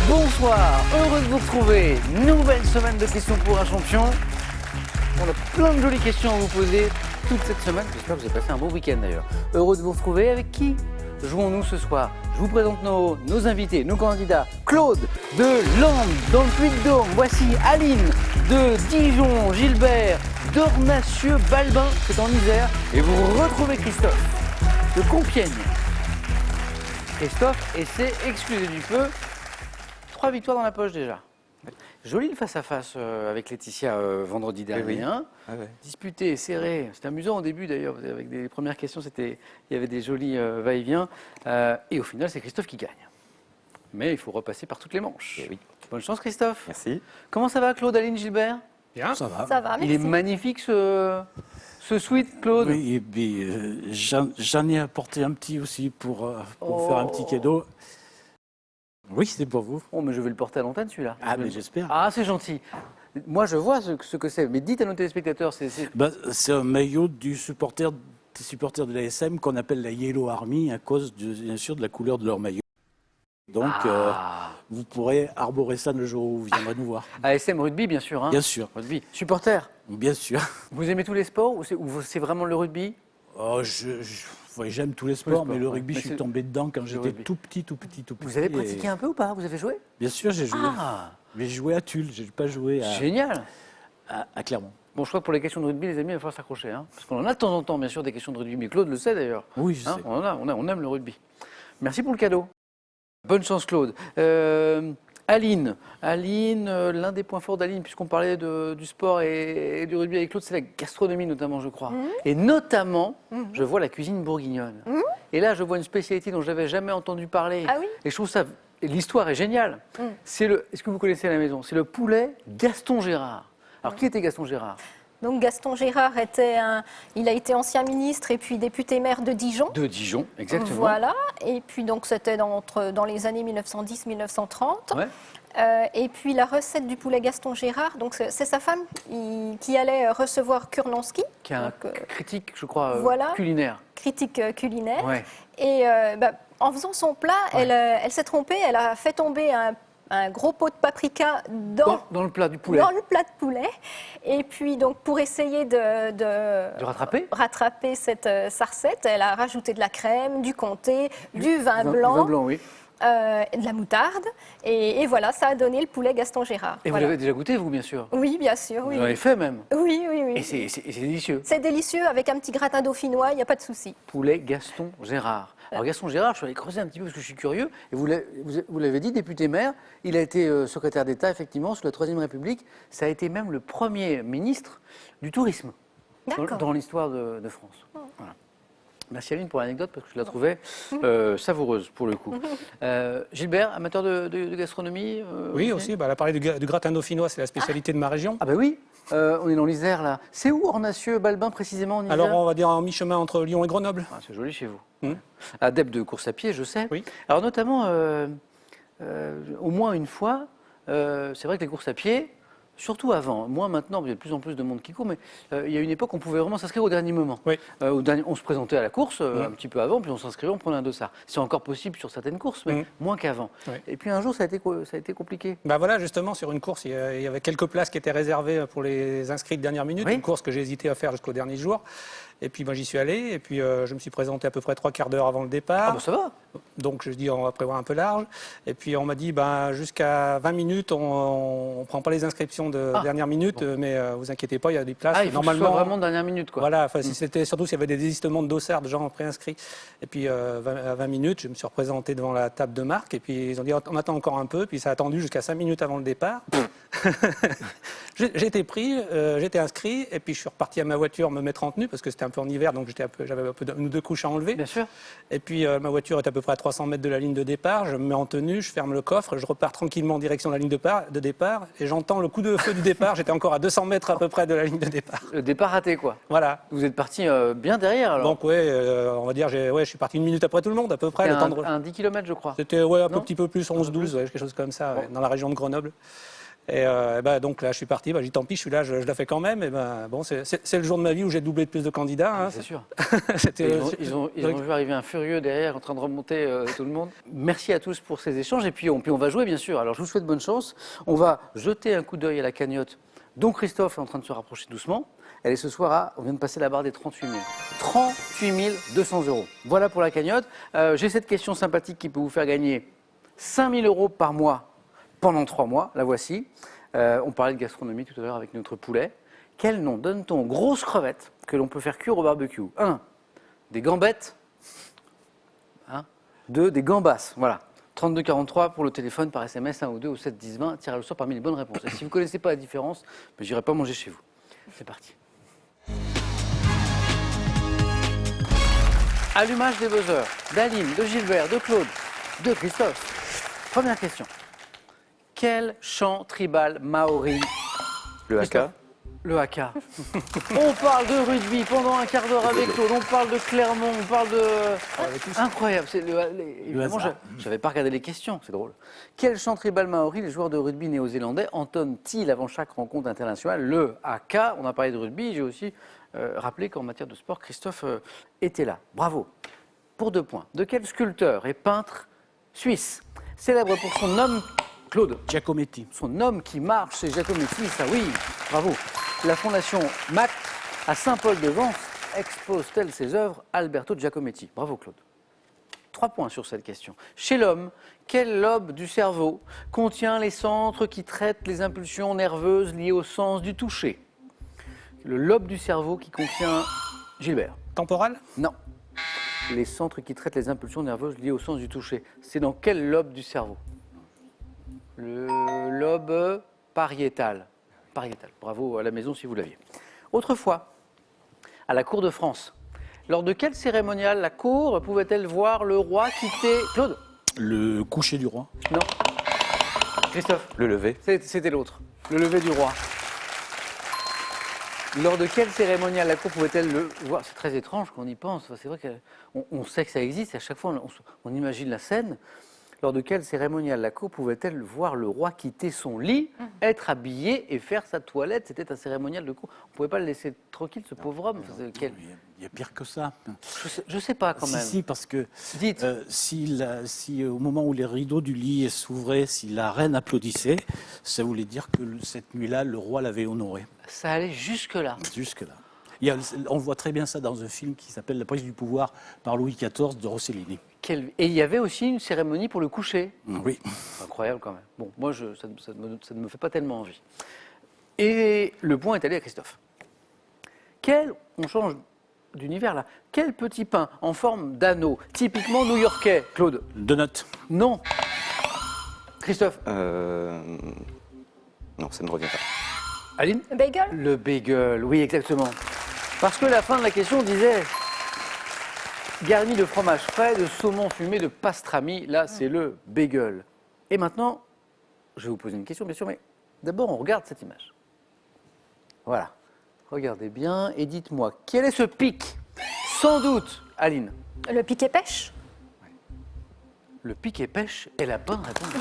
Bonsoir, heureux de vous retrouver. Nouvelle semaine de questions pour un champion. On a plein de jolies questions à vous poser toute cette semaine. J'espère que vous avez passé un bon week-end d'ailleurs. Heureux de vous retrouver. Avec qui jouons-nous ce soir? Je vous présente nos invités, nos candidats. Claude de Lens, dans le Puy-de-Dôme. Voici Aline de Dijon, Gilbert d'Ornacieux, Balbin, c'est en Isère. Et vous retrouvez Christophe de Compiègne. Christophe, et c'est excusez du peu, 3 victoires dans la poche déjà. Joli le face-à-face avec Laetitia vendredi dernier. Hein. Disputé, serré. C'était amusant au début d'ailleurs. Avec des premières questions, il y avait des jolis va-et-vient. Et au final, c'est Christophe qui gagne. Mais il faut repasser par toutes les manches. Oui. Bonne chance Christophe. Merci. Comment ça va Claude, Aline, Gilbert? Bien, ça va. Ça va, merci. Il est magnifique ce sweat, Claude. Oui, et puis j'en ai apporté un petit aussi pour faire un petit cadeau. Oui, c'est pour vous. Oh, mais je vais le porter à l'antenne celui-là. Ah, mais j'espère. Ah, c'est gentil. Moi, je vois ce que c'est. Mais dites à nos téléspectateurs, C'est un maillot des supporters de l'ASM qu'on appelle la Yellow Army à cause, bien sûr, de la couleur de leur maillot. Donc, vous pourrez arborer ça le jour où vous viendrez nous voir. ASM rugby, bien sûr. Hein. Bien sûr. Rugby. Supporter. Bien sûr. Vous aimez tous les sports ou c'est vraiment le rugby? Oh, j'aime tous les sports, mais le rugby, Mais je suis tombé dedans quand j'étais rugby. tout petit. Vous avez pratiqué un peu ou pas? Vous avez joué? Bien sûr, j'ai joué. Ah, J'ai joué à Tulle, j'ai pas joué génial. à Clermont. Bon, je crois que pour les questions de rugby, les amis, il va falloir s'accrocher. Hein, parce qu'on en a de temps en temps, bien sûr, des questions de rugby. Mais Claude le sait d'ailleurs. Oui, je sais. On aime le rugby. Merci pour le cadeau. Bonne chance, Claude. Aline, l'un des points forts d'Aline, puisqu'on parlait du sport et du rugby avec Claude, c'est la gastronomie notamment, je crois. Et notamment, je vois la cuisine bourguignonne. Et là, je vois une spécialité dont je n'avais jamais entendu parler. Ah oui? Et je trouve ça, l'histoire est géniale. Est-ce que vous connaissez à la maison? C'est le poulet Gaston Gérard. Alors, qui était Gaston Gérard? Donc Gaston Gérard il a été ancien ministre et puis député maire de Dijon. De Dijon, exactement. Voilà. Et puis donc c'était dans les années 1910-1930. Ouais. Et puis la recette du poulet Gaston Gérard, donc c'est sa femme qui allait recevoir Kurnansky, Qui est un donc, critique, je crois, voilà. culinaire. critique culinaire. Ouais. Et en faisant son plat, elle s'est trompée, elle a fait tomber un gros pot de paprika Dans le plat du poulet. dans le plat de poulet. Et puis, donc, pour essayer de rattraper sa recette, elle a rajouté de la crème, du comté, du vin blanc, Du vin blanc, oui. de la moutarde. Et voilà, ça a donné le poulet Gaston Gérard. Et Voilà. vous l'avez déjà goûté, vous, bien sûr? Oui, bien sûr. Oui, Vous l'avez fait même? oui. Et c'est délicieux. C'est délicieux, avec un petit gratin dauphinois, il n'y a pas de souci. Poulet Gaston Gérard. Alors Gaston Gérard, je suis allé creuser un petit peu parce que je suis curieux. Et vous l'avez dit, député maire, il a été secrétaire d'État, effectivement, sous la Troisième République. Ça a été même le premier ministre du tourisme dans l'histoire de France. Voilà. Merci Aline pour l'anecdote parce que je la trouvais savoureuse pour le coup. Gilbert, amateur de gastronomie Oui, aussi. Elle a parlé du gratin dauphinois, c'est la spécialité de ma région. Ah bah oui, on est dans l'Isère là. C'est où Ornacieux, Balbin précisément en Isère? Alors, on va dire en mi-chemin entre Lyon et Grenoble. Ah, c'est joli chez vous. Adepte de course à pied, je sais. Oui. Alors notamment, au moins une fois, c'est vrai que les courses à pied, surtout avant, moins maintenant, il y a de plus en plus de monde qui court, mais il y a une époque où on pouvait vraiment s'inscrire au dernier moment. Oui. On se présentait à la course un petit peu avant, puis on s'inscrivait, on prenait un dossard. C'est encore possible sur certaines courses, mais moins qu'avant. Oui. Et puis un jour, ça a été compliqué. Bah voilà, justement, sur une course, il y avait quelques places qui étaient réservées pour les inscrits de dernière minute. Oui. Une course que j'ai hésité à faire jusqu'au dernier jour. Et puis, j'y suis allé. Et puis, je me suis présenté à peu près 3/4 d'heure avant le départ. Ah bah ça va. Donc, je dis, on va prévoir un peu large. Et puis, on m'a dit, jusqu'à 20 minutes, on ne prend pas les inscriptions de dernière minute, mais vous inquiétez pas, il y a des places. Ah, il faut que ce soit vraiment dernière minute, quoi. Voilà, si c'était surtout s'il y avait des désistements de dossards, de gens préinscrits. Et puis, à 20 minutes, je me suis représenté devant la table de marque. Et puis, ils ont dit, on attend encore un peu. Puis, ça a attendu jusqu'à 5 minutes avant le départ. J'ai été pris, j'étais inscrit. Et puis, je suis reparti à ma voiture me mettre en tenue parce que c'était un peu en hiver, donc j'avais un peu une ou deux couches à enlever. Bien sûr. Et puis ma voiture est à peu près à 300 mètres de la ligne de départ. Je me mets en tenue, je ferme le coffre, je repars tranquillement en direction de la ligne de départ. Et j'entends le coup de feu du départ. J'étais encore à 200 mètres à peu près de la ligne de départ. Le départ raté, quoi. Voilà. Vous êtes parti bien derrière, alors. Donc on va dire, je suis parti 1 minute après tout le monde à peu près. C'était un 10 km, je crois. C'était un petit peu plus, 11-12, quelque chose comme ça, dans la région de Grenoble. Et donc là, je suis parti. J'ai dit, tant pis, je suis là, je la fais quand même. Et bon, c'est le jour de ma vie où j'ai doublé de plus de candidats. Hein. C'est sûr. C'était, Ils ont vu arriver un furieux derrière en train de remonter tout le monde. Merci à tous pour ces échanges. Et puis on va jouer, bien sûr. Alors je vous souhaite bonne chance. On va jeter un coup d'œil à la cagnotte dont Christophe est en train de se rapprocher doucement. Elle est ce soir on vient de passer la barre des 38 000. 38 200 €. Voilà pour la cagnotte. J'ai cette question sympathique qui peut vous faire gagner 5 000 € par mois pendant 3 mois. La voici. On parlait de gastronomie tout à l'heure avec notre poulet. Quel nom donne-t-on aux grosses crevettes que l'on peut faire cuire au barbecue? 1. Des gambettes. 2. Des gambas. Voilà. 3243 pour le téléphone, par SMS, 1 ou 2 au 7 10 20. Tirez le sort parmi les bonnes réponses. Et si vous ne connaissez pas la différence, je n'irai pas manger chez vous. C'est parti. Allumage des buzzers d'Aline, de Gilbert, de Claude, de Christophe. Première question. Quel chant tribal maori? Le haka. Le haka. On parle de rugby pendant un quart d'heure avec Claude, on parle de Clermont, on parle de... Incroyable. Évidemment, je n'avais pas regardé les questions, c'est drôle. Quel chant tribal maori les joueurs de rugby néo-zélandais entonnent-ils avant chaque rencontre internationale? Le haka. On a parlé de rugby, j'ai aussi rappelé qu'en matière de sport, Christophe était là. Bravo. Pour 2 points. De quel sculpteur et peintre suisse, célèbre pour son homme... Claude. Giacometti. Son homme qui marche, c'est Giacometti, ça oui, bravo. La fondation MAC à Saint-Paul-de-Vence expose-t-elle ses œuvres? Alberto Giacometti. Bravo Claude. 3 points sur cette question. Chez l'homme, quel lobe du cerveau contient les centres qui traitent les impulsions nerveuses liées au sens du toucher? Le lobe du cerveau qui contient... Gilbert. temporal? Non. Les centres qui traitent les impulsions nerveuses liées au sens du toucher. C'est dans quel lobe du cerveau? Le lobe pariétal. Pariétal. Bravo à la maison si vous l'aviez. Autrefois, à la cour de France, lors de quel cérémonial la cour pouvait-elle voir le roi quitter... Claude? Le coucher du roi. Non. Christophe? Le lever. C'était l'autre. Le lever du roi. Lors de quel cérémonial la cour pouvait-elle le voir? C'est très étrange quand on y pense. C'est vrai qu'on sait que ça existe et à chaque fois on imagine la scène. Lors de quel cérémonial la cour pouvait-elle voir le roi quitter son lit, être habillé et faire sa toilette? C'était un cérémonial de cour. On ne pouvait pas le laisser tranquille, ce pauvre homme. Il y a pire que ça. Je ne sais pas quand même. Si, parce que Dites. si au moment où les rideaux du lit s'ouvraient, si la reine applaudissait, ça voulait dire que cette nuit-là, le roi l'avait honoré. Ça allait jusque-là. Jusque-là. On voit très bien ça dans un film qui s'appelle La prise du pouvoir par Louis XIV de Rossellini. Et il y avait aussi une cérémonie pour le coucher. Oui. Incroyable quand même. Bon, moi, ça ne me fait pas tellement envie. Et le point est allé à Christophe. On change d'univers là. Quel petit pain en forme d'anneau, typiquement new-yorkais, Claude? Donut. Non. Christophe? Non, ça ne revient pas. Aline? Le bagel? Le bagel, oui, exactement. Parce que la fin de la question disait garni de fromage frais, de saumon fumé, de pastrami. Là, c'est le bagel. Et maintenant, je vais vous poser une question, bien sûr, mais d'abord, on regarde cette image. Voilà. Regardez bien et dites-moi, quel est ce pic? Sans doute, Aline. Le piquet pêche? Le pic et pêche est la bonne réponse.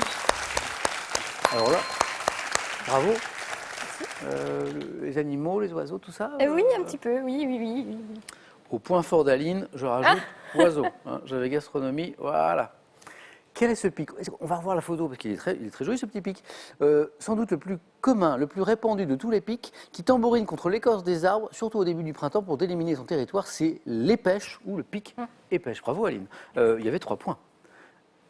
Alors là, bravo. Les animaux, les oiseaux, tout ça Oui, un petit peu, oui. Au point fort d'Aline, je rajoute oiseau. J'avais gastronomie, voilà. Quel est ce pic? On va revoir la photo parce qu'il est très joli ce petit pic. Sans doute le plus commun, le plus répandu de tous les pics qui tambourine contre l'écorce des arbres, surtout au début du printemps pour délimiter son territoire, c'est l'épêche ou le pic épêche. Bravo Aline. Il y avait 3 points.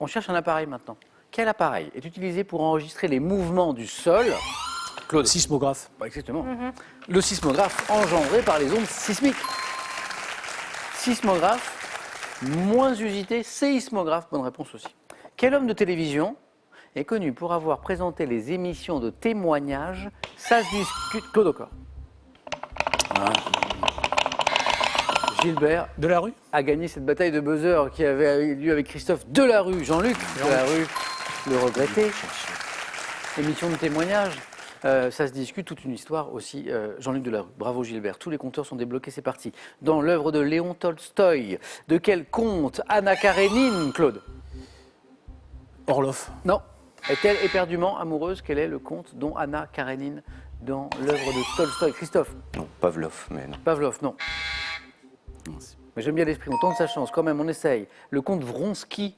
On cherche un appareil maintenant. Quel appareil est utilisé pour enregistrer les mouvements du sol? Claude. Sismographe. Exactement. Le sismographe engendré par les ondes sismiques. Sismographe, moins usité, séismographe, bonne réponse aussi. Quel homme de télévision est connu pour avoir présenté les émissions de témoignages? Ça se discute. Claude Ocor. Gilbert Delarue? a gagné cette bataille de buzzer qui avait eu lieu avec Christophe Delarue. Jean-Luc Delarue, le regretté. Émission de témoignages. Ça se discute, toute une histoire aussi, Jean-Luc Delarue. Bravo Gilbert, tous les compteurs sont débloqués, c'est parti. Dans l'œuvre de Léon Tolstoï, de quel conte Anna Karénine, Claude? Orloff. Non. Est-elle éperdument amoureuse? Quel est le conte dont Anna Karénine dans l'œuvre de Tolstoï? Christophe? Non, Pavlov, mais non. Pavlov, non. Mais j'aime bien l'esprit, on tente sa chance quand même, on essaye. Le comte Vronsky.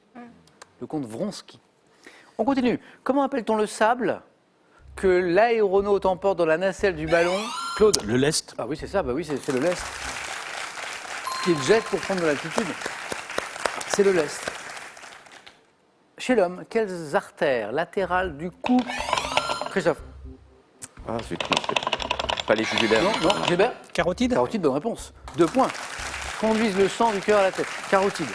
Le comte Vronsky. On continue. Comment appelle-t-on le sable que l'aéronaute emporte dans la nacelle du ballon? Claude? Le lest. Ah oui, c'est ça, bah oui, c'est le lest. Qu'il jette pour prendre de l'altitude. C'est le lest. Chez l'homme, quelles artères latérales du cou? Christophe? Ah, zut, non, c'est pas les jugulaires. Non, non, Gilbert? Carotide. Carotide, bonne réponse. 2 points. Conduisent le sang du cœur à la tête. Carotide.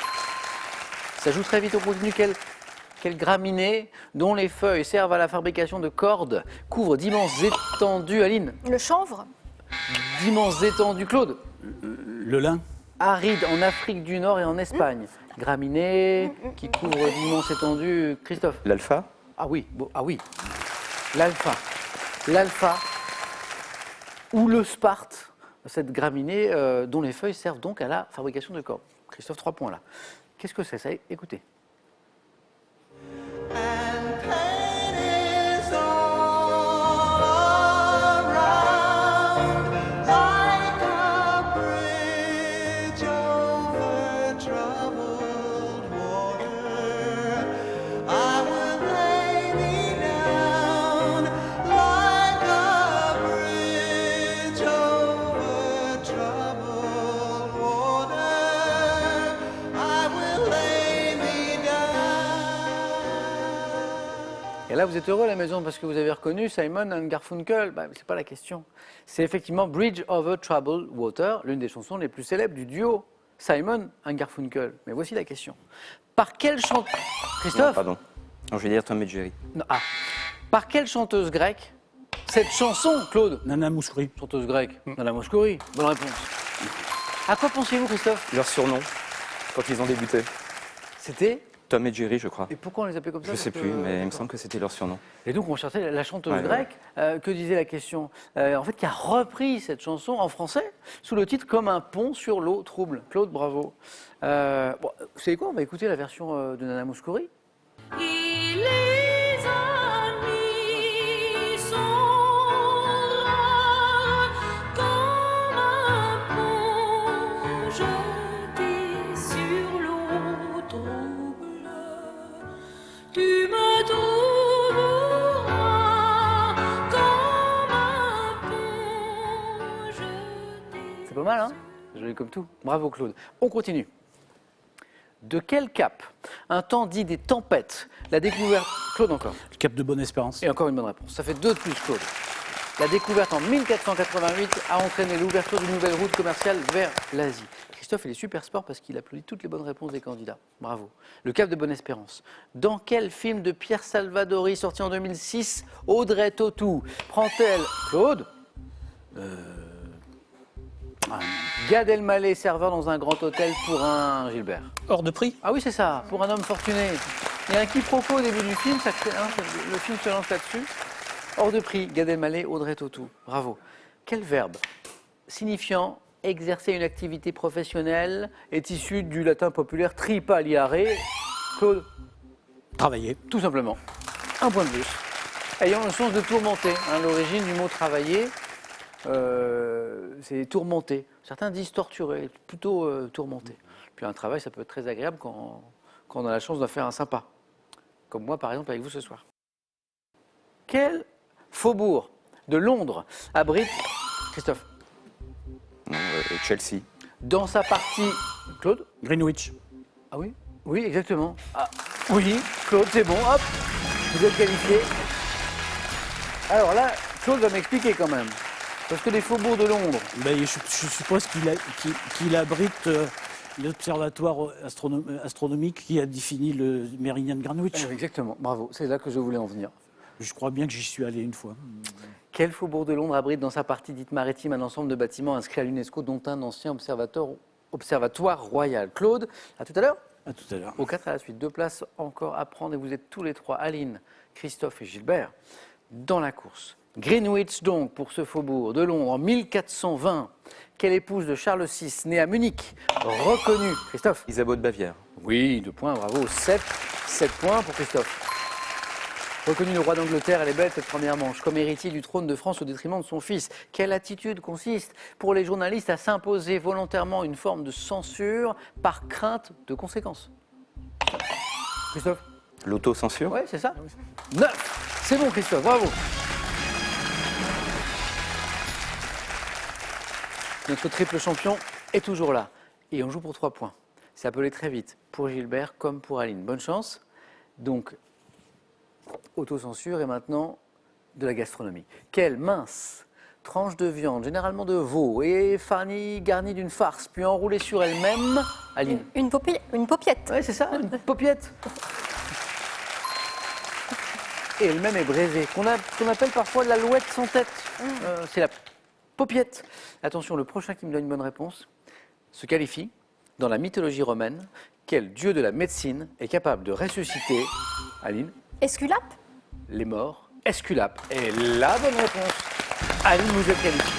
Ça joue très vite, on continue. Quelle graminée dont les feuilles servent à la fabrication de cordes couvre d'immenses étendues, Aline? Le chanvre. D'immenses étendues, Claude? Le lin. Aride en Afrique du Nord et en Espagne. Graminée qui couvre d'immenses étendues, Christophe? L'alpha? Ah oui, bon, ah oui. L'alpha. L'alpha ou le sparte, cette graminée dont les feuilles servent donc à la fabrication de cordes. Christophe, 3 points là. Qu'est-ce que c'est ça? Écoutez. Et là, vous êtes heureux à la maison parce que vous avez reconnu Simon and Garfunkel. Bah, c'est pas la question. C'est effectivement Bridge Over Troubled Water, l'une des chansons les plus célèbres du duo Simon and Garfunkel. Mais voici la question. Par quelle chanteuse... Non, Christophe? pardon. Non, je vais dire Tom et Jerry. Non, ah. Par quelle chanteuse grecque cette chanson, Claude? Nana Mouskouri. Chanteuse grecque. Nana Mouskouri. Bonne réponse. À quoi pensiez-vous, Christophe? Leur surnom, quand ils ont débuté. C'était... Tom et Jerry, je crois. Et pourquoi on les appelait comme ça? Je sais Parce plus, que- mais il me semble que c'était leur surnom. Et donc on cherchait la chanteuse Ouais, grecque, que disait la question en fait, qui a repris cette chanson en français sous le titre Comme un pont sur l'eau trouble. Claude, bravo. Bon, vous savez quoi? On va écouter la version de Nana Mouskouri. Et les amis sont rares comme un pont jeté sur l'eau trouble. Tu me trouveras comme un pont jeté. C'est pas mal, hein? Joli comme tout. Bravo, Claude. On continue. De quel cap un temps dit des tempêtes? La découverte... Claude encore. Le cap de Bonne-Espérance. Et encore une bonne réponse. Ça fait 2 de plus, Claude. La découverte en 1488 a entraîné l'ouverture d'une nouvelle route commerciale vers l'Asie. Christophe, il est super sport parce qu'il applaudit toutes les bonnes réponses des candidats. Bravo. Le Cap de Bonne-Espérance. Dans quel film de Pierre Salvadori, sorti en 2006, Audrey Tautou prend-elle, Claude? Gad Elmaleh, serveur dans un grand hôtel pour un Gilbert. Hors de prix. Ah oui, c'est ça, pour un homme fortuné. Il y a un quiproquo au début du film, ça crée, le film se lance là-dessus. Hors de prix, Gad Elmaleh, Audrey Tautou. Bravo. Quel verbe signifiant exercer une activité professionnelle est issu du latin populaire tripaliare? Claude? Travailler. Tout simplement. 1 point de plus. Ayant le sens de tourmenter. Hein, l'origine du mot travailler, c'est tourmenter. Certains disent torturer, plutôt tourmenter. Puis un travail, ça peut être très agréable quand on a la chance d'en faire un sympa. Comme moi, par exemple, avec vous ce soir. Quel faubourg de Londres abrite, Christophe, Non, Chelsea. dans sa partie... Claude? Greenwich. Ah oui? Oui, exactement. Ah, oui, Claude, c'est bon, hop, vous êtes qualifié. Alors là, Claude va m'expliquer quand même. Parce que les faubourgs de Londres, Ben, je suppose qu'il abrite l'observatoire astronomique qui a défini le méridien de Greenwich. exactement, bravo, c'est là que je voulais en venir. Je crois bien que j'y suis allé une fois. Quel faubourg de Londres abrite dans sa partie dite maritime un ensemble de bâtiments inscrits à l'UNESCO, dont un ancien observatoire royal? Claude, à tout à l'heure. À tout à l'heure. Au 4 à la suite, 2 places encore à prendre et vous êtes tous les 3, Aline, Christophe et Gilbert, dans la course. Greenwich donc pour ce faubourg de Londres en 1420. Quelle épouse de Charles VI, née à Munich, reconnue? Christophe? Isabeau de Bavière. Oui, 2 points, bravo. 7 points pour Christophe. Reconnu le roi d'Angleterre, elle est belle cette première manche. Comme héritier du trône de France au détriment de son fils, quelle attitude consiste pour les journalistes à s'imposer volontairement une forme de censure par crainte de conséquences? Christophe? L'autocensure? Ouais, c'est ça. 9. C'est bon, Christophe, bravo. Notre triple champion est toujours là. Et on joue pour 3 points. C'est appelé très vite pour Gilbert comme pour Aline. Bonne chance. Donc, autocensure et maintenant de la gastronomie. Quelle mince tranche de viande, généralement de veau, et garnie d'une farce, puis enroulée sur elle-même. Aline. Une paupiette. Oui, c'est ça, une paupiette. Et elle-même est braisée, qu'on appelle parfois l'alouette sans tête. C'est la paupiette. Attention, le prochain qui me donne une bonne réponse se qualifie. Dans la mythologie romaine, quel dieu de la médecine est capable de ressusciter, Aline, Esculape. les morts? Esculape. Et la bonne réponse. Aline, vous êtes qualifiée.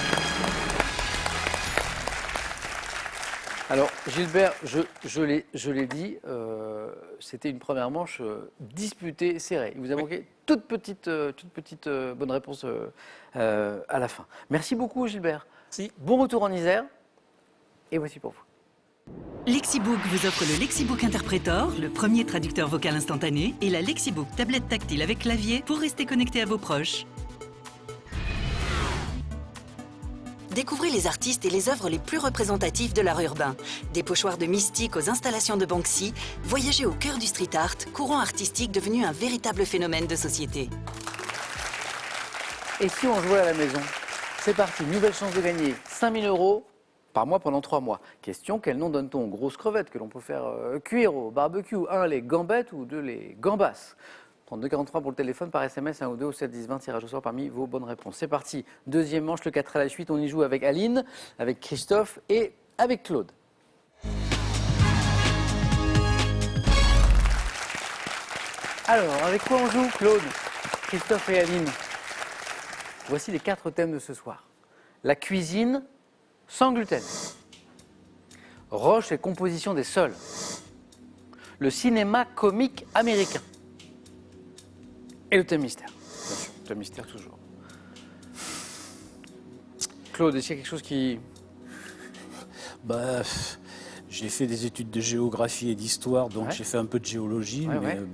Alors, Gilbert, je l'ai dit, c'était une première manche disputée et serrée. Il vous a manqué toute petite bonne réponse à la fin. Merci beaucoup, Gilbert. Si. Bon retour en Isère. Et voici pour vous. Lexibook vous offre le Lexibook Interpretor, le premier traducteur vocal instantané, et la Lexibook tablette tactile avec clavier pour rester connecté à vos proches. Découvrez les artistes et les œuvres les plus représentatives de l'art urbain. Des pochoirs de Mystique aux installations de Banksy, voyagez au cœur du street art, courant artistique devenu un véritable phénomène de société. Et si on jouait à la maison? C'est parti, nouvelle chance de gagner 5 000 € par mois pendant 3 mois. Question, quel nom donne-t-on aux grosses crevettes que l'on peut faire cuire au barbecue? 1, les gambettes ou 2, les gambas? 32,43 pour le téléphone, par SMS, 1 ou 2 au 7 10 20, tirage au sort parmi vos bonnes réponses. C'est parti, deuxième manche, le 4 à la suite, on y joue avec Aline, avec Christophe et avec Claude. Alors, avec quoi on joue, Claude, Christophe et Aline? Voici les 4 thèmes de ce soir. La cuisine sans gluten. Roche et composition des sols. Le cinéma comique américain. Et le thème mystère. Bien sûr, le thème mystère toujours. Claude, est-ce qu'il y a quelque chose qui... Bah, j'ai fait des études de géographie et d'histoire, donc Ouais. j'ai fait un peu de géologie, Ouais, mais ouais.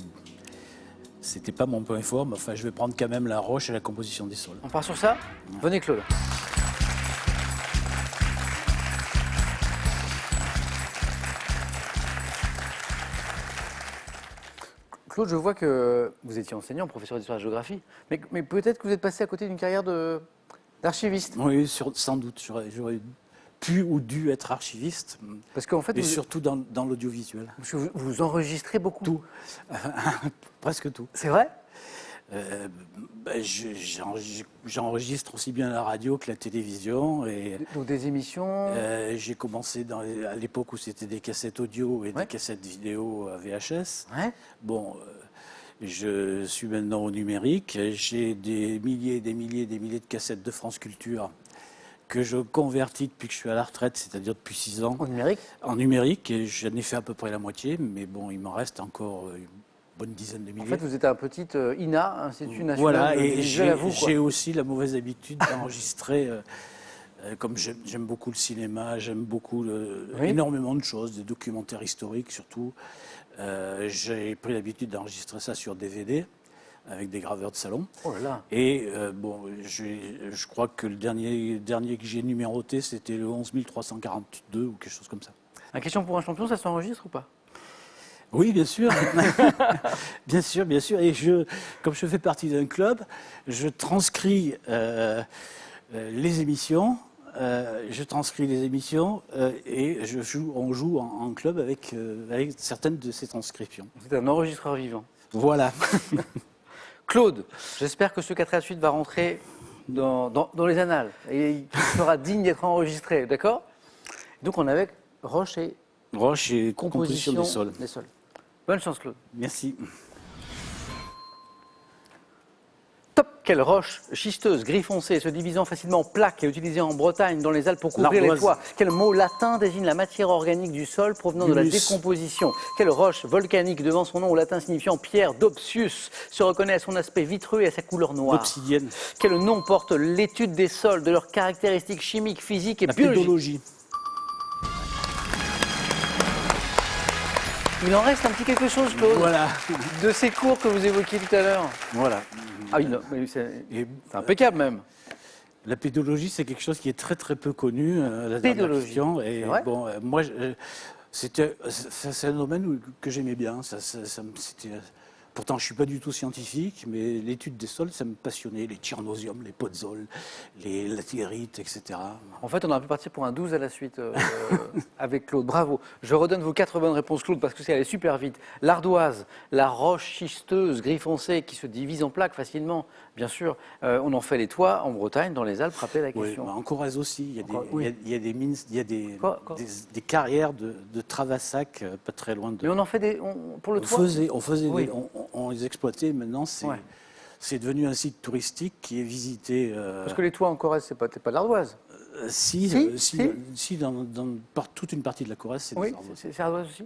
c'était pas mon point fort. Mais enfin, je vais prendre quand même la roche et la composition des sols. On part sur ça? Venez, Claude. Claude, je vois que vous étiez enseignant, professeur d'histoire et de géographie, mais peut-être que vous êtes passé à côté d'une carrière d'archiviste. Oui, sans doute, j'aurais pu ou dû être archiviste, Parce qu'en fait, et vous, surtout dans l'audiovisuel. parce que vous enregistrez beaucoup. Tout. Presque tout. C'est vrai? J'enregistre aussi bien la radio que la télévision. Et Donc des émissions. j'ai commencé à l'époque où c'était des cassettes audio et Ouais. des cassettes vidéo VHS. Ouais. Bon, je suis maintenant au numérique. J'ai des milliers et des milliers et des milliers de cassettes de France Culture que je convertis depuis que je suis à la retraite, c'est-à-dire depuis 6 ans, Au numérique. en numérique. Et j'en ai fait à peu près la moitié, mais bon, il m'en reste encore une bonne dizaine de En milliers. fait, vous êtes un petit INA, Institut National Voilà, de et visuel à vous, quoi. j'ai aussi la mauvaise habitude d'enregistrer, comme j'aime beaucoup le cinéma, j'aime beaucoup Oui. énormément de choses, des documentaires historiques surtout. J'ai pris l'habitude d'enregistrer ça sur DVD avec des graveurs de salon. Oh là là. Et bon, je crois que le dernier que j'ai numéroté, c'était le 11 342 ou quelque chose comme ça. La question pour un champion, ça s'enregistre ou pas? Oui, bien sûr. Bien sûr, bien sûr. Et comme je fais partie d'un club, je transcris les émissions. Et on joue en club avec certaines de ces transcriptions. Vous êtes un enregistreur vivant. Voilà. Claude, j'espère que ce 4 à la suite va rentrer dans les annales et qu'il sera digne d'être enregistré, d'accord? Donc on est avec Roche et Roche et composition des sols. Bonne chance, Claude. Merci. Top. Quelle roche schisteuse, gris foncé, se divisant facilement en plaques et utilisée en Bretagne, dans les Alpes pour couvrir les L'ardoise. toits. Quel mot latin désigne la matière organique du sol provenant de la Humus. décomposition? Quelle roche volcanique, devant son nom au latin signifiant pierre d'Opsius, se reconnaît à son aspect vitreux et à sa couleur noire? L'obsidienne. Quel nom porte l'étude des sols, de leurs caractéristiques chimiques, physiques et La biologiques? pédologie. Il en reste un petit quelque chose, Claude, Voilà. de ces cours que vous évoquiez tout à l'heure. Voilà. Ah oui, non, mais c'est Et impeccable même. la pédologie, c'est quelque chose qui est très très peu connu. La dernière Pédologie. question. C'est Et vrai bon, moi, c'est un domaine que j'aimais bien. Pourtant, je ne suis pas du tout scientifique, mais l'étude des sols, ça me passionnait. Les tyrannosiums, les pozzoles, les latérites, etc. En fait, on aurait pu partir pour un 12 à la suite avec Claude. Bravo. Je redonne vos 4 bonnes réponses, Claude, parce que c'est allé super vite. L'ardoise, la roche schisteuse, gris foncé, qui se divise en plaques facilement, bien sûr. On en fait les toits en Bretagne, dans les Alpes, rappelez la Oui, question. en Corrèze aussi, il y a des, oui. il y a des mines, il y a des, Quoi des carrières de Travassac, pas très loin de. Mais on en fait pour le toit. On faisait Oui. on les exploitait. Maintenant, Ouais. c'est devenu un site touristique qui est visité. Parce que les toits en Corrèze, c'est pas de l'ardoise. Si, par toute une partie de la Corrèze, c'est Oui, des ardoises. c'est ardoise aussi.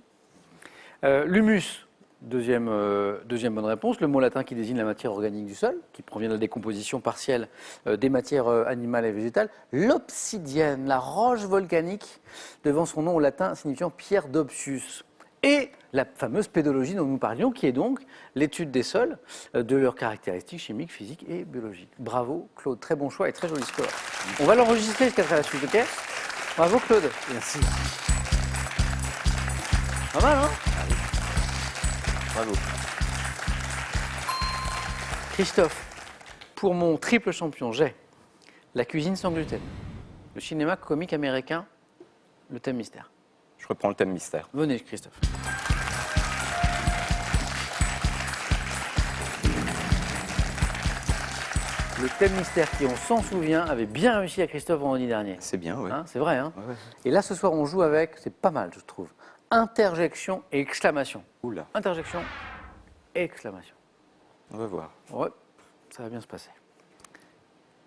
L'humus, deuxième bonne réponse. Le mot latin qui désigne la matière organique du sol, qui provient de la décomposition partielle des matières animales et végétales. L'obsidienne, la roche volcanique, devant son nom au latin signifiant pierre d'Opsius. Et la fameuse pédologie dont nous parlions, qui est donc l'étude des sols, de leurs caractéristiques chimiques, physiques et biologiques. Bravo Claude, très bon choix et très joli score. On va l'enregistrer jusqu'à la suite, ok? Bravo Claude. Merci. Pas mal, hein? Bravo. Christophe, pour mon triple champion, j'ai la cuisine sans gluten, le cinéma comique américain, le thème mystère. Je reprends le thème mystère. Venez, Christophe. Le thème mystère qui, on s'en souvient, avait bien réussi à Christophe vendredi dernier. C'est bien, oui. Hein, c'est vrai, hein? Ouais, ouais. Et là, ce soir, on joue avec, c'est pas mal, je trouve, interjection et exclamation. Oula, Interjection et exclamation. on va voir. Ouais, ça va bien se passer.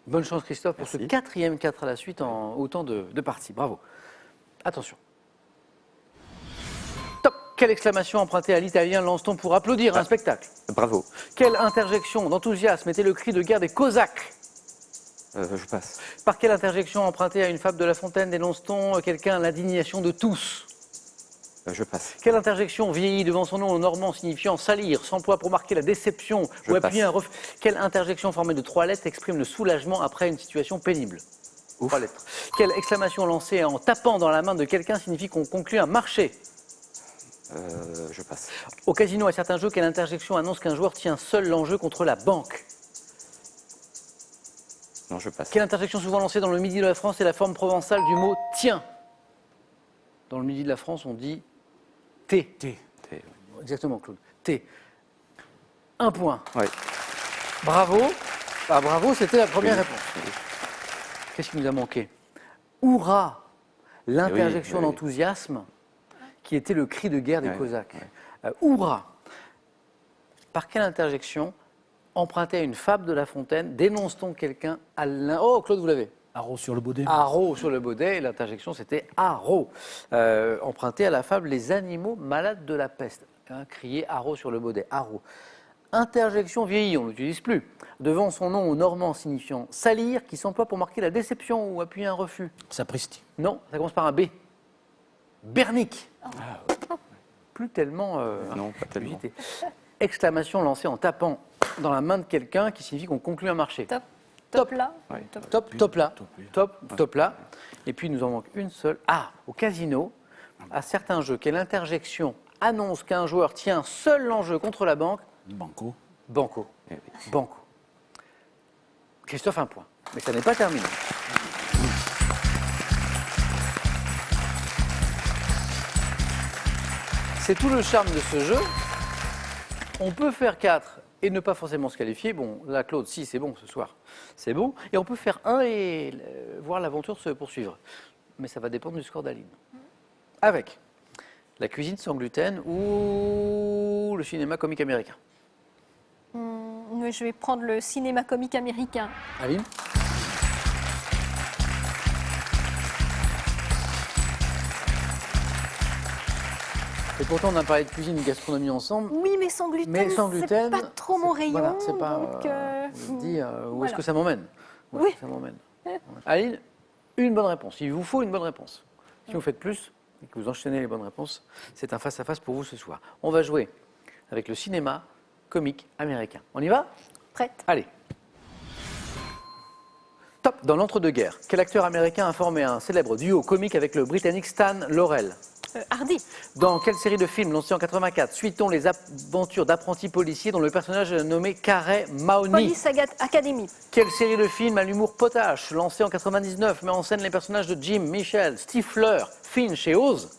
Bonne chance Christophe pour Merci. ce 4e 4 à la suite en autant de parties. Bravo. Attention. Top. Quelle exclamation empruntée à l'italien lance-t-on pour applaudir un spectacle? Bravo. Quelle interjection d'enthousiasme était le cri de guerre des Cosaques? Je passe. Par quelle interjection empruntée à une fable de La Fontaine dénonce-t-on quelqu'un l'indignation de tous? Je passe. Quelle interjection vieillit devant son nom en normand signifiant salir, s'emploie pour marquer la déception Je ou appuyer passe. un refus? Quelle interjection formée de 3 lettres exprime le soulagement après une situation pénible? Ouf. 3 lettres. Quelle exclamation lancée en tapant dans la main de quelqu'un signifie qu'on conclut un marché? Je passe. Au casino, à certains jeux, quelle interjection annonce qu'un joueur tient seul l'enjeu contre la banque? Non, je passe. Quelle interjection souvent lancée dans le Midi de la France est la forme provençale du mot tiens? Dans le Midi de la France, on dit T. T. Exactement, Claude. T. 1 point. Oui. Bravo. Ah, bravo, c'était la première Oui. réponse. Qu'est-ce qui nous a manqué? Hurrah! L'interjection oui, oui. d'enthousiasme qui était le cri de guerre des Ouais, Cosaques. ouais. Hurrah! Par quelle interjection, empruntée à une fable de La Fontaine, dénonce-t-on quelqu'un à l'un... Oh, Claude, vous l'avez. Haro sur le baudet. Haro sur le baudet, et l'interjection c'était haro, emprunté à la fable Les animaux malades de la peste. Hein, crier haro sur le baudet, haro. Interjection vieillie, on ne l'utilise plus. Devant son nom au normand signifiant salir, qui s'emploie pour marquer la déception ou appuyer un refus. Sapristi. Non, ça commence par un B. Bernique. Plus tellement. Non, pas tellement. usité. Exclamation lancée en tapant dans la main de quelqu'un qui signifie qu'on conclut un marché. Top. Top là. Ouais. Top là. Top. Top là. Et puis, il nous en manque une seule. Ah, au casino, à certains jeux, quelle interjection annonce qu'un joueur tient seul l'enjeu contre la banque? Banco. Banco. Eh oui. Banco. Christophe, 1 point. Mais ça n'est pas terminé. C'est tout le charme de ce jeu. On peut faire 4 et ne pas forcément se qualifier. Bon, là, Claude, si, c'est bon ce soir. C'est bon. Et on peut faire 1 et voir l'aventure se poursuivre. Mais ça va dépendre du score d'Aline. Avec la cuisine sans gluten ou le cinéma comique américain. Je vais prendre le cinéma comique américain. Aline? Et pourtant, on a parlé de cuisine et de gastronomie ensemble. Oui, mais sans gluten, Mais sans gluten, c'est pas trop mon rayon. Voilà, c'est pas. donc, je me dis, où est-ce voilà. que ça m'emmène? Où est-ce Oui. que ça m'emmène? Aline, une bonne réponse. Il vous faut une bonne réponse. Si vous faites plus et que vous enchaînez les bonnes réponses, c'est un face-à-face pour vous ce soir. On va jouer avec le cinéma comique américain. On y va? Prête. Allez. Top. Dans l'entre-deux-guerres, quel acteur américain a formé un célèbre duo comique avec le Britannique Stan Laurel? Hardy. Dans quelle série de films lancée en 84 suit-on les aventures d'apprentis policiers dont le personnage est nommé Carey Mahoney? Police Academy. Quelle série de films à l'humour potache lancée en 99 met en scène les personnages de Jim, Michel, Stifler, Finch et Oz?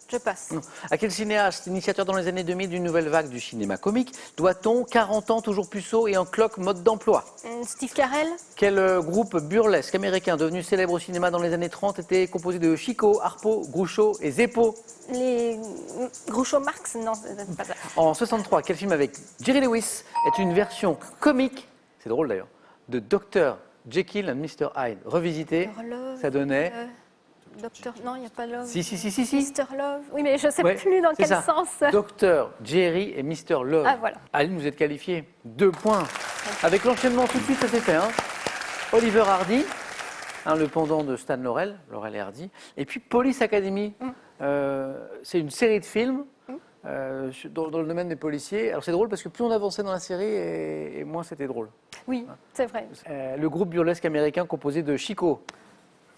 Je passe. À quel cinéaste, initiateur dans les années 2000 d'une nouvelle vague du cinéma comique, doit-on 40 ans toujours puceau et en cloque mode d'emploi? Steve Carell. Quel groupe burlesque américain devenu célèbre au cinéma dans les années 30 était composé de Chico, Harpo, Groucho et Zeppo? Les Groucho Marx. Non, c'est pas ça. En 63, quel film avec Jerry Lewis est une version comique, c'est drôle d'ailleurs, de Dr. Jekyll and Mr. Hyde, revisité? Dr. Love, Ça donnait... Docteur. Non, il n'y a pas Love. Si. Mr. Love. Oui, mais je ne sais Ouais, plus dans c'est quel ça. sens. Dr. Jerry et Mr. Love. Ah, voilà. Aline, vous êtes qualifiée. 2 points. Avec l'enchaînement, tout de suite, ça s'est fait. Hein. Oliver Hardy, le pendant de Stan Laurel, Laurel et Hardy. Et puis Police Academy. C'est une série de films dans le domaine des policiers. Alors c'est drôle parce que plus on avançait dans la série et moins c'était drôle. Oui, c'est vrai. Le groupe burlesque américain composé de Chico,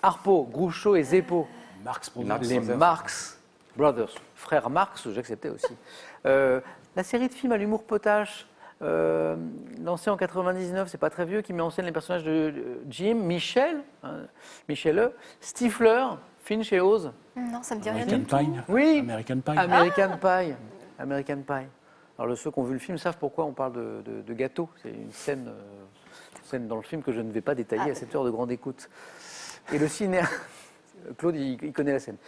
Harpo, Groucho et Zeppo. Les Marx Brothers. Frères Marx, j'acceptais aussi. La série de films à l'humour potache, lancée en 99, c'est pas très vieux, qui met en scène les personnages de Jim, Michel, Michel, Stifler, Finch et Oz. Non, ça me dit rien. American Pie. Oui. American Pie. American Pie. American Pie. Alors ceux qui ont vu le film savent pourquoi on parle de gâteau. C'est une scène dans le film que je ne vais pas détailler à cette heure de grande écoute. Et le cinéaste, Claude, il connaît la scène.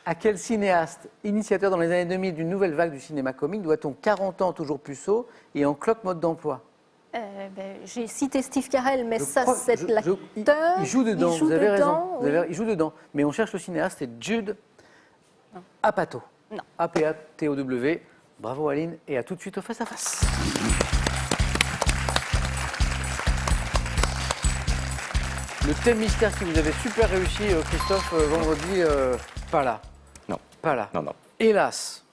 À quel cinéaste, initiateur dans les années 2000 d'une nouvelle vague du cinéma comique, doit-on 40 ans toujours puceau et en cloque mode d'emploi? J'ai cité Steve Carell, mais Je ça, crois- c'est je- l'acteur. Il joue dedans, Il joue vous avez dedans, raison. oui. Il joue dedans. Mais on cherche le cinéaste, c'est Jude Apatow. Non. A-P-A-T-O-W. Bravo Aline, et à tout de suite au face-à-face. Le thème mystère qui vous avez super réussi, Christophe, vendredi, pas là. Non. Pas là. Non. Hélas.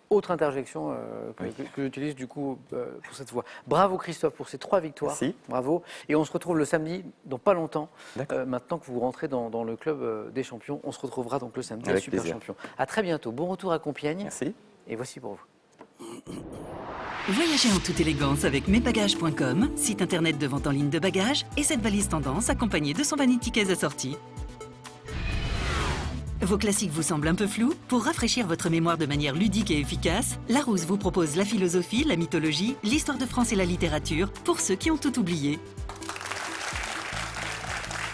Autre interjection que j'utilise du coup pour cette fois. Bravo Christophe pour ces 3 victoires. Merci. Bravo. Et on se retrouve le samedi, dans pas longtemps. D'accord. Maintenant que vous rentrez dans le club des champions, on se retrouvera donc le samedi à Avec Super plaisir. Champion. À très bientôt. Bon retour à Compiègne. Merci. Et voici pour vous. Voyagez en toute élégance avec mesbagages.com, site internet de vente en ligne de bagages, et cette valise tendance accompagnée de son vanity case assorti. Vos classiques vous semblent un peu flous? Pour rafraîchir votre mémoire de manière ludique et efficace, Larousse vous propose la philosophie, la mythologie, l'histoire de France et la littérature pour ceux qui ont tout oublié.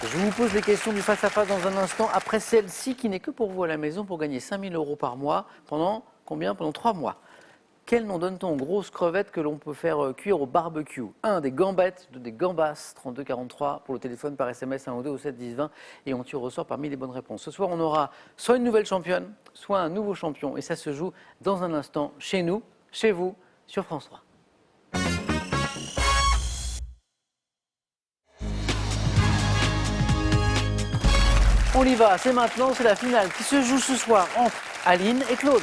Je vous pose les questions du face-à-face dans un instant, après celle-ci qui n'est que pour vous à la maison pour gagner 5 000 € par mois. Pendant combien? Pendant 3 mois. Quel nom donne-t-on aux grosses crevettes que l'on peut faire cuire au barbecue? 1. Des gambettes, 2. Des gambas, 32 43 pour le téléphone par SMS 1 ou 2 au 7 10 20 et on tire au sort parmi les bonnes réponses. Ce soir, on aura soit une nouvelle championne, soit un nouveau champion et ça se joue dans un instant chez nous, chez vous, sur France 3. On y va, c'est maintenant, c'est la finale qui se joue ce soir entre Aline et Claude.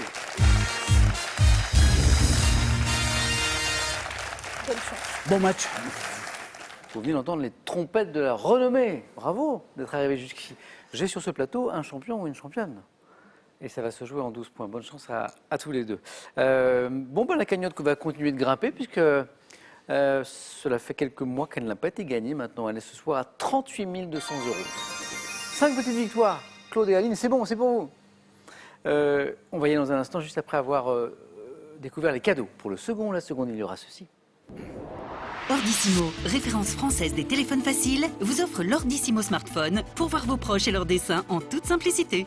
Bonne chance. Bon match. Vous venez d'entendre les trompettes de la renommée. Bravo d'être arrivé jusqu'ici. J'ai sur ce plateau un champion ou une championne. Et ça va se jouer en 12 points. Bonne chance à tous les deux. La cagnotte va continuer de grimper puisque cela fait quelques mois qu'elle n'a pas été gagnée. Maintenant, elle est ce soir à 38 200 €. 5 petites victoires. Claude et Aline, c'est bon, c'est pour vous. On va y aller dans un instant, juste après avoir découvert les cadeaux. Pour le second, la seconde, il y aura ceci. Ordissimo, référence française des téléphones faciles, vous offre l'Ordissimo smartphone pour voir vos proches et leurs dessins en toute simplicité.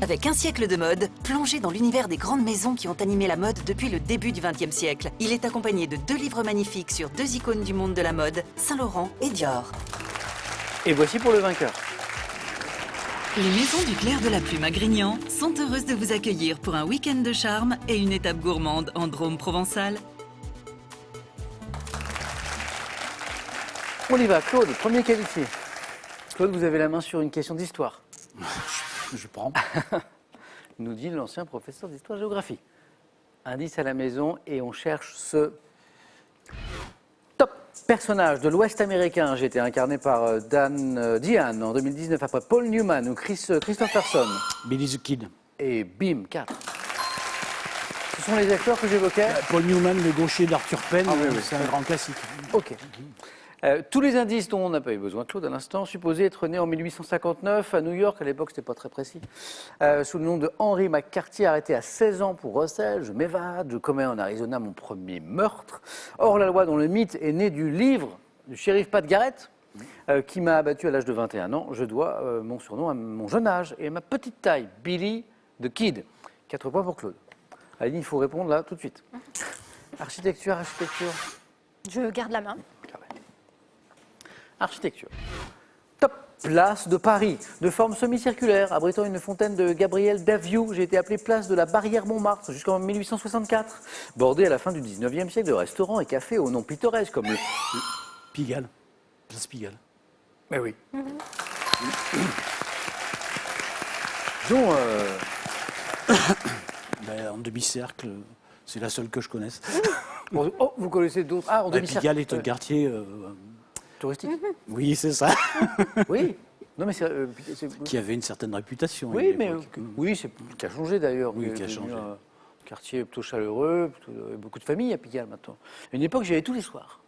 Avec un siècle de mode, plongez dans l'univers des grandes maisons qui ont animé la mode depuis le début du XXe siècle. Il est accompagné de 2 livres magnifiques sur 2 icônes du monde de la mode, Saint-Laurent et Dior. Et voici pour le vainqueur. Les maisons du Clair de la Plume à Grignan sont heureuses de vous accueillir pour un week-end de charme et une étape gourmande en Drôme provençal. On y va, Claude, premier qualifié. Claude, vous avez la main sur une question d'histoire, Je prends. nous dit l'ancien professeur d'histoire-géographie. Indice à la maison et on cherche ce top personnage de l'Ouest américain. J'ai été incarné par Diane en 2019 après Paul Newman ou Christopherson. Billy the Kid. Et bim, 4. Ce sont les acteurs que j'évoquais. Paul Newman, le gaucher d'Arthur Penn, Ah oui, oui. c'est un grand classique. Ok. Tous les indices dont on n'a pas eu besoin, Claude, à l'instant, supposés être nés en 1859 à New York, à l'époque c'était pas très précis, sous le nom de Henry McCarthy, arrêté à 16 ans pour recel, je m'évade, je commets en Arizona mon premier meurtre. Hors la loi dont le mythe est né du livre du shérif Pat Garrett, qui m'a abattu à l'âge de 21 ans. Je dois mon surnom à mon jeune âge et à ma petite taille, Billy the Kid. 4 points pour Claude. Aline, il faut répondre là tout de suite. Architecture. Je garde la main. Architecture. Top place de Paris, de forme semi-circulaire, abritant une fontaine de Gabriel Daviou. J'ai été appelé place de la Barrière Montmartre jusqu'en 1864. Bordée à la fin du 19e siècle de restaurants et cafés au nom pittoresque comme le... Pigalle. Place Pigalle. Mais oui. Disons, Ben, en demi-cercle, c'est la seule que je connaisse. oh, vous connaissez d'autres... Ah, en Ben, demi-cercle. Pigalle est un quartier... Touristique. Oui, c'est ça. Oui. Non, mais c'est... Qui avait une certaine réputation. à Oui, une mais époque. oui, c'est qui a changé d'ailleurs. Oui, Il est qui a devenu changé. un quartier plutôt chaleureux, beaucoup de familles à Pigalle maintenant. À une époque, j'y allais tous les soirs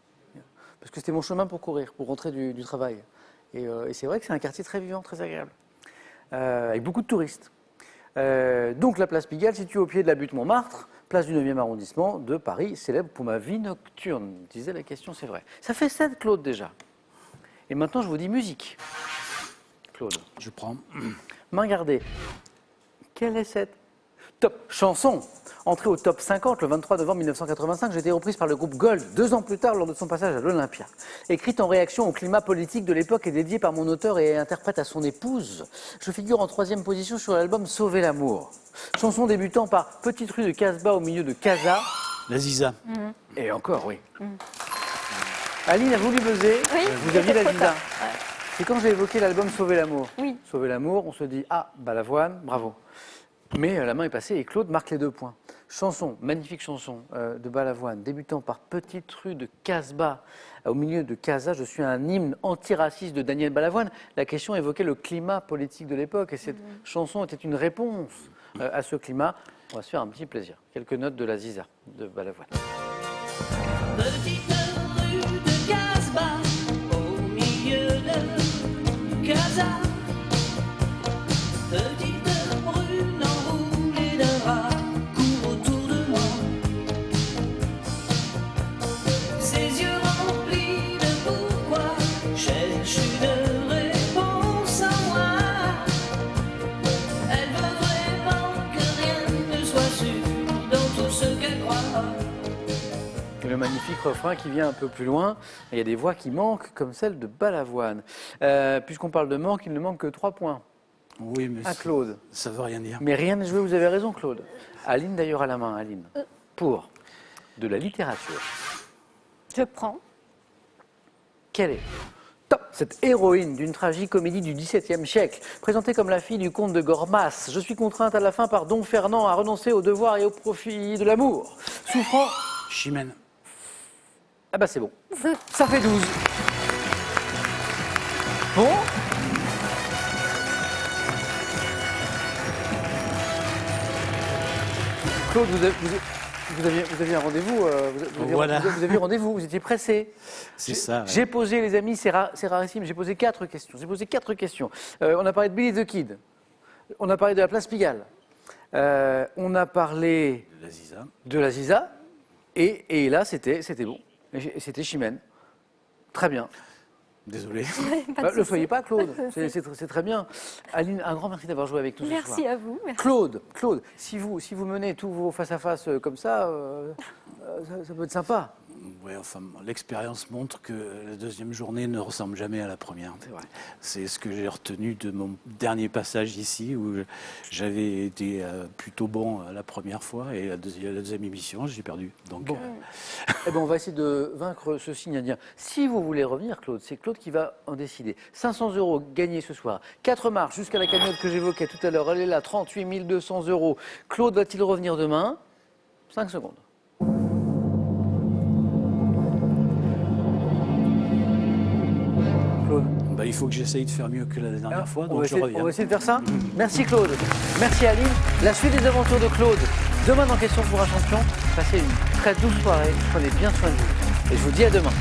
parce que c'était mon chemin pour courir, pour rentrer du travail. Et c'est vrai que c'est un quartier très vivant, très agréable, avec beaucoup de touristes. Donc la place Pigalle, située au pied de la butte Montmartre, place du 9e arrondissement de Paris, célèbre pour ma vie nocturne. Disait la question, c'est vrai. Ça fait 7, Claude, déjà. Et maintenant, je vous dis musique. Claude. Je prends. Main gardée. Quelle est cette top chanson? Entrée au top 50 le 23 novembre 1985, j'ai été reprise par le groupe Gold 2 ans plus tard lors de son passage à l'Olympia. Écrite en réaction au climat politique de l'époque et dédiée par mon auteur et interprète à son épouse, je figure en 3e position sur l'album Sauver l'amour. Chanson débutant par Petite rue de Casbah au milieu de Casa. La Ziza. Et encore, oui. Aline a voulu buzzer, Oui, vous aviez c'était la trop Ziza. tard. C'est quand j'ai évoqué l'album Sauver l'amour. Oui. Sauver l'amour, on se dit ah, Balavoine, bravo. Mais la main est passée et Claude marque les 2 points. Chanson, magnifique chanson de Balavoine, débutant par Petite rue de Casbah. Au milieu de Casa, je suis un hymne antiraciste de Daniel Balavoine. La question évoquait le climat politique de l'époque et cette chanson était une réponse à ce climat. On va se faire un petit plaisir. Quelques notes de la Ziza de Balavoine. Petite rue de Casbah, au milieu de Casa. Petite brune enroulée d'un rat court autour de moi. Ses yeux remplis de pourquoi cherchent une réponse en moi. Elle veut vraiment que rien ne soit sûr dans tout ce qu'elle croit. Et le magnifique refrain qui vient un peu plus loin. Il y a des voix qui manquent, comme celle de Balavoine. Puisqu'on parle de manque, il ne manque que 3 points Oui, mais à Claude. ça veut rien dire. Mais rien n'est joué, vous avez raison, Claude. Aline, d'ailleurs, à la main, Aline. Pour de la littérature, Je prends. quelle est top cette héroïne d'une tragicomédie du XVIIe siècle, présentée comme la fille du comte de Gormas? Je suis contrainte à la fin par Don Fernand à renoncer au devoir et au profit de l'amour. Souffrant... Chimène. Ah bah c'est bon. Ça fait 12. Bon. Claude, vous aviez un rendez-vous, Voilà. vous aviez rendez-vous, vous étiez pressé. C'est ça. ouais. J'ai posé, les amis, c'est rarissime, j'ai posé 4 questions. On a parlé de Billy the Kid, on a parlé de la place Pigalle, on a parlé La Ziza. de la Ziza, et là, c'était bon. C'était Chimène. Très bien. Désolé. Pas de Le souci. soyez pas, Claude. C'est très bien. Aline, un grand merci d'avoir joué avec nous ce soir. Merci à vous. Merci. Claude, si vous menez tous vos face-à-face comme ça, ça peut être sympa. Ouais, enfin, l'expérience montre que la deuxième journée ne ressemble jamais à la première. C'est vrai. C'est ce que j'ai retenu de mon dernier passage ici, où j'avais été plutôt bon la première fois, et la deuxième émission, j'ai perdu. Donc, Bon. Eh ben, on va essayer de vaincre ce signe indien. Si vous voulez revenir, Claude, c'est Claude qui va en décider. 500 € gagnés ce soir. 4 marches jusqu'à la cagnotte que j'évoquais tout à l'heure. Elle est là, 38 200 €. Claude va-t-il revenir demain? 5 secondes. Claude. bah, il faut que j'essaye de faire mieux que la dernière fois, donc je on reviens. va essayer de faire ça. Merci Claude. Merci Aline. La suite des aventures de Claude. Demain dans Question pour un champion. Passez une très douce soirée. Prenez bien soin de vous. Et je vous dis à demain.